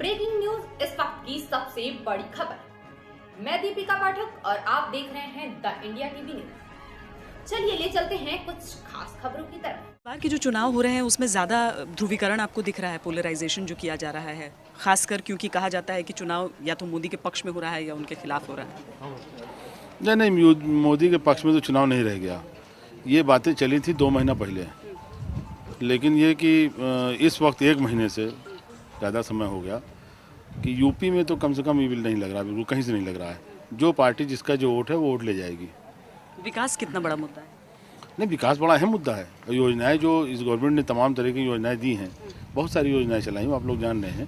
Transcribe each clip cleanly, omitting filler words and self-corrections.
Breaking news इस वक्त की सबसे बड़ी खबर। मैं दीपिका पाठक और आप देख रहे हैं द इंडिया टीवी न्यूज। चलिए ले चलते हैं कुछ खास खबरों की तरफ। बार के जो चुनाव हो रहे हैं उसमें ज़्यादा ध्रुवीकरण आपको दिख रहा है, पोलराइजेशन जो किया जा रहा है, खासकर क्योंकि कहा जाता है कि चुनाव या तो मोदी के पक्ष में हो रहा है या उनके खिलाफ हो रहा है। नहीं, मोदी के पक्ष में तो चुनाव नहीं रह गया। ये बातें चली थी 2 महीना पहले, लेकिन ये कि इस वक्त 1 महीने से ज़्यादा समय हो गया कि यूपी में तो कम से कम ईविल नहीं लग रहा, बिल्कुल कहीं से नहीं लग रहा है। जो पार्टी जिसका जो वोट है वो वोट ले जाएगी। विकास कितना बड़ा मुद्दा है? नहीं, विकास बड़ा अहम मुद्दा है। योजनाएं जो इस गवर्नमेंट ने तमाम तरह की योजनाएं दी हैं, बहुत सारी योजनाएं चलाई हैं, आप लोग जान रहे हैं,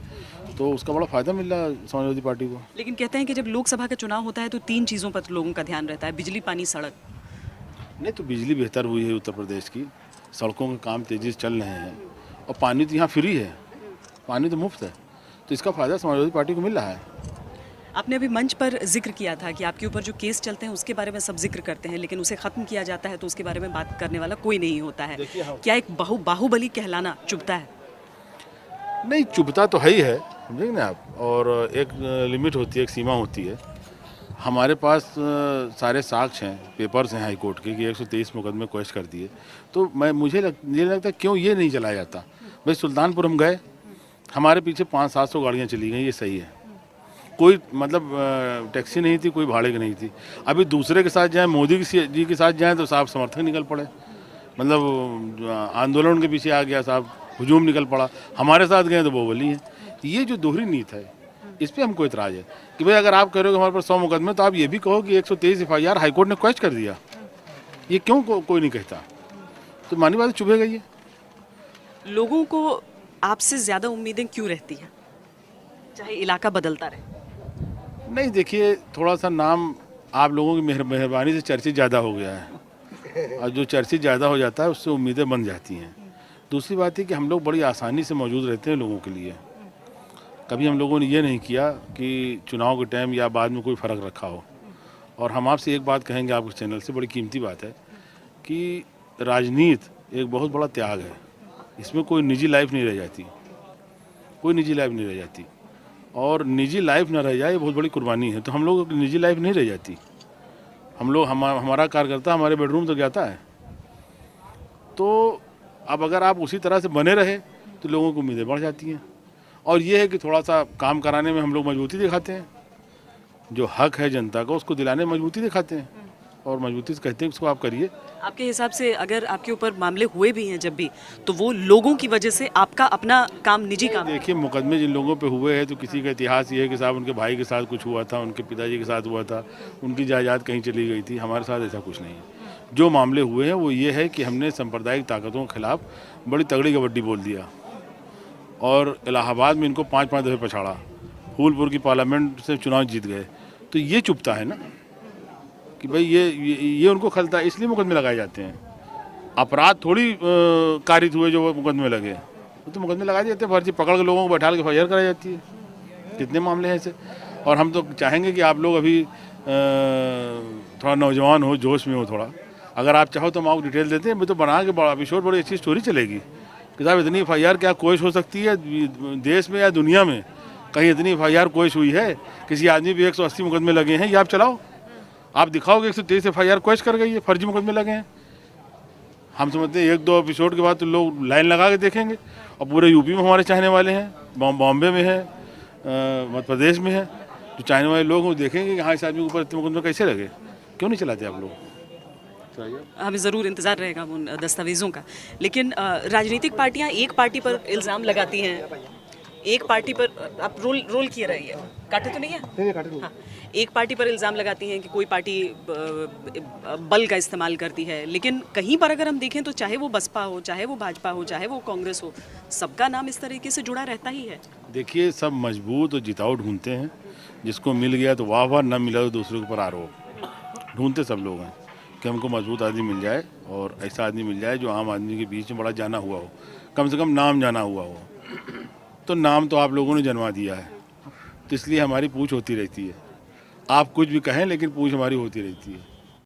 तो उसका बड़ा फ़ायदा मिल रहा है समाजवादी पार्टी को। लेकिन कहते हैं कि जब लोकसभा का चुनाव होता है तो 3 चीज़ों पर लोगों का ध्यान रहता है, बिजली, पानी, सड़क। नहीं, तो बिजली बेहतर हुई है उत्तर प्रदेश की, सड़कों के काम तेज़ी से चल रहे हैं और पानी तो यहाँ फ्री है, पानी तो मुफ्त है, तो इसका फ़ायदा समाजवादी पार्टी को मिल रहा है। आपने अभी मंच पर जिक्र किया था कि आपके ऊपर जो केस चलते हैं उसके बारे में सब जिक्र करते हैं, लेकिन उसे ख़त्म किया जाता है तो उसके बारे में बात करने वाला कोई नहीं होता है। क्या एक बाहुबली कहलाना चुभता है? नहीं, चुभता तो है ही है, समझेंगे ना आप, और एक लिमिट होती है, एक सीमा होती है। हमारे पास सारे साक्ष्य हैं, पेपर्स हैं हाई कोर्ट के कि 123 मुकदमे क्वेश कर दिए, तो मुझे लगता है क्यों ये नहीं चलाया जाता। भाई सुल्तानपुर हम गए, हमारे पीछे 500-700 गाड़ियाँ चली गई, ये सही है। कोई मतलब टैक्सी नहीं थी, कोई भाड़े की नहीं थी। अभी दूसरे के साथ जाएं, मोदी जी के साथ जाएं तो साहब समर्थक निकल पड़े, मतलब आंदोलन के पीछे आ गया साहब, हुजूम निकल पड़ा। हमारे साथ गए तो बाहुबली है। ये जो दोहरी नीति है, इस पर हमको इतराज़ है कि भाई अगर आप कह रहे हो कि हमारे पास 100 मुकदमे, तो आप ये भी कहो कि 123 FIR हाईकोर्ट ने क्वेश कर दिया। ये क्यों कोई नहीं कहता? तो मानी बात चुभेगा ये। लोगों को आपसे ज़्यादा उम्मीदें क्यों रहती हैं, चाहे इलाका बदलता रहे? नहीं, देखिए, थोड़ा सा नाम आप लोगों की मेहरबानी से चर्चित ज़्यादा हो गया है, और जो चर्चित ज़्यादा हो जाता है उससे उम्मीदें बन जाती हैं। दूसरी बात है कि हम लोग बड़ी आसानी से मौजूद रहते हैं लोगों के लिए। कभी हम लोगों ने ये नहीं किया कि चुनाव के टाइम या बाद में कोई फ़र्क रखा हो। और हम आपसे एक बात कहेंगे, आपके चैनल से, बड़ी कीमती बात है कि राजनीति एक बहुत बड़ा त्याग है। इसमें कोई निजी लाइफ नहीं रह जाती, कोई निजी लाइफ नहीं रह जाती, और निजी लाइफ ना रह जाए ये बहुत बड़ी कुर्बानी है। तो हम लोग की निजी लाइफ नहीं रह जाती। हमारा कार्यकर्ता हमारे बेडरूम तक जाता है। तो अब अगर आप उसी तरह से बने रहे तो लोगों की उम्मीदें बढ़ जाती हैं। और ये है कि थोड़ा सा काम कराने में हम लोग मजबूती दिखाते हैं, जो हक है जनता का उसको दिलाने में मजबूती दिखाते हैं, और मजबूती से कहते हैं उसको आप करिए। आपके हिसाब से अगर आपके ऊपर मामले हुए भी हैं जब भी, तो वो लोगों की वजह से, आपका अपना काम, निजी काम? देखिए, मुकदमे जिन लोगों पे हुए हैं तो किसी का इतिहास ये है कि साहब उनके भाई के साथ कुछ हुआ था, उनके पिताजी के साथ हुआ था, उनकी जायदाद कहीं चली गई थी। हमारे साथ ऐसा कुछ नहीं है। जो मामले हुए हैं वो ये है कि हमने सांप्रदायिक ताकतों के खिलाफ बड़ी तगड़ी कबड्डी बोल दिया, और इलाहाबाद में इनको 5-5 दफ़े पछाड़ा, फूलपुर की पार्लियामेंट से चुनाव जीत गए। तो ये चुभता है ना कि भाई ये उनको खलता है, इसलिए मुकदमे लगाए जाते हैं। अपराध थोड़ी कारित हुए जो मुकदमे लगे, तो मुकदमे लगाए जाते हैं, फर्जी पकड़ के लोगों को बैठा के FIR कराई जाती है। कितने मामले हैं ऐसे। और हम तो चाहेंगे कि आप लोग अभी थोड़ा नौजवान हो, जोश में हो थोड़ा, अगर आप चाहो तो हम आपको डिटेल देते हैं। मैं तो बना के बड़ा विशोर बड़ी अच्छी स्टोरी चलेगी कि साहब इतनी FIR क्या कोशिश हो सकती है देश में या दुनिया में, कहीं इतनी FIR कोशिश हुई है? किसी आदमी पे 180 मुकदमे लगे हैं, ये आप चलाओ, आप दिखाओगे 123 FIR कोशिश कर गई है, फर्जी मुकदमे लगे हैं। हम समझते हैं 1-2 एपिसोड के बाद तो लोग लाइन लगा के देखेंगे, और पूरे यूपी में हमारे चाहने वाले हैं, बॉम्बे में है, मध्य प्रदेश में है, जो चाहने वाले लोग वो देखेंगे कि हाँ इस आदमी के ऊपर इतने मुकदमे कैसे लगे। क्यों नहीं चलाते आप लोग? हमें ज़रूर इंतज़ार रहेगा उन दस्तावेज़ों का। लेकिन राजनीतिक पार्टियां एक पार्टी पर इल्ज़ाम लगाती हैं, एक पार्टी पर, आप रोल किए रहिए, काटे तो नहीं है? हाँ, एक पार्टी पर इल्ज़ाम लगाती हैं कि कोई पार्टी बल का इस्तेमाल करती है, लेकिन कहीं पर अगर हम देखें तो चाहे वो बसपा हो, चाहे वो भाजपा हो, चाहे वो कांग्रेस हो, सबका नाम इस तरीके से जुड़ा रहता ही है। देखिए, सब मजबूत और जिताऊ ढूंढते हैं, जिसको मिल गया तो वाह वाह, न मिला तो दूसरे के ऊपर आरोप। ढूंढते सब लोग हैं कि हमको मजबूत आदमी मिल जाए, और ऐसा आदमी मिल जाए जो आम आदमी के बीच में बड़ा जाना हुआ हो, कम से कम नाम जाना हुआ हो। तो नाम तो आप लोगों ने जन्मा दिया है, तो इसलिए हमारी पूछ होती रहती है। आप कुछ भी कहें लेकिन पूछ हमारी होती रहती है।